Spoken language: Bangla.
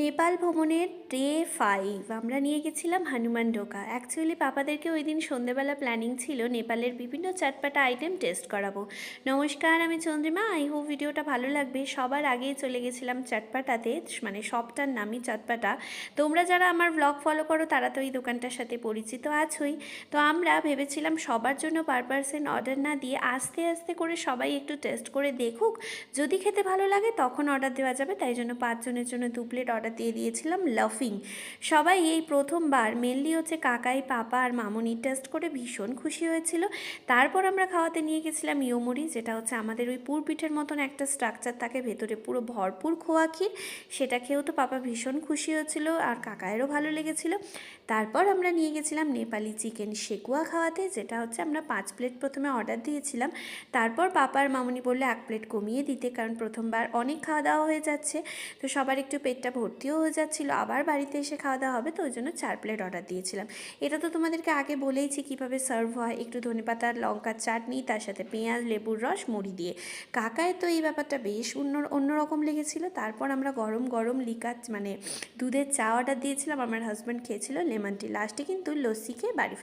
নেপাল ভ্রমণের ডে 5 আমরা নিয়ে গেছিলাম হনুমান ঢোকা। অ্যাকচুয়ালি পাপাদেরকে ওই দিন সন্ধেবেলা প্ল্যানিং ছিল নেপালের বিভিন্ন চাটপাটা আইটেম টেস্ট করাবো। নমস্কার, আমি চন্দ্রিমা। আই হোপ ভিডিওটা ভালো লাগবে। সবার আগেই চলে গেছিলাম চাটপাটাতে, মানে শপটার নামই চাটপাটা। তোমরা যারা আমার ব্লগ ফলো করো তারা তো এই দোকানটার সাথে পরিচিত আছোই। তো আমরা ভেবেছিলাম সবার জন্য পার পার্সন অর্ডার না দিয়ে আস্তে আস্তে করে সবাই একটু টেস্ট করে দেখুক, যদি খেতে ভালো লাগে তখন অর্ডার দেওয়া যাবে। তাই জন্য 5 জনের জন্য 2 প্লেট অর্ডার দিয়ে দিয়েছিলাম লাফিং। সবাই এই প্রথমবার, মেনলি হচ্ছে কাকাই, পাপা আর মামুনি টেস্ট করে ভীষণ খুশি হয়েছিল। তারপর আমরা খাওয়াতে নিয়ে গেছিলাম ইয়োমুরি, যেটা হচ্ছে আমাদের ওই পুর পিঠের মতন একটা স্ট্রাকচার থাকে, ভেতরে পুরো ভরপুর খোয়া ক্ষীর। সেটা খেয়েও তো পাপা ভীষণ খুশি হয়েছিল আর কাকায়েরও ভালো লেগেছিল। তারপর আমরা নিয়ে গেছিলাম নেপালি চিকেন শেকুয়া খাওয়াতে, যেটা হচ্ছে আমরা 5 প্লেট প্রথমে অর্ডার দিয়েছিলাম। তারপর পাপা আর মামুনি বললে 1 প্লেট কমিয়ে দিতে, কারণ প্রথমবার অনেক খাওয়া দাওয়া হয়ে যাচ্ছে, তো সবার একটু পেটটা ভর্তিও হয়ে যাচ্ছিলো, আবার বাড়িতে এসে খাওয়া দাওয়া হবে, তো ওই জন্য 4 প্লেট অর্ডার দিয়েছিলাম। এটা তো তোমাদেরকে আগে বলেইছি কীভাবে সার্ভ হয়, একটু ধনেপাতা লঙ্কার চাটনি, তার সাথে পেঁয়াজ, লেবুর রস, মুড়ি দিয়ে। কাকায় তো এই ব্যাপারটা বেশ অন্যরকম লেগেছিলো। তারপর আমরা গরম গরম লিকার, মানে দুধের চা অর্ডার দিয়েছিলাম। আমার হাজব্যান্ড খেয়েছিল লেমন টি, লাস্টে কিন্তু লস্যি খেয়ে বাড়ি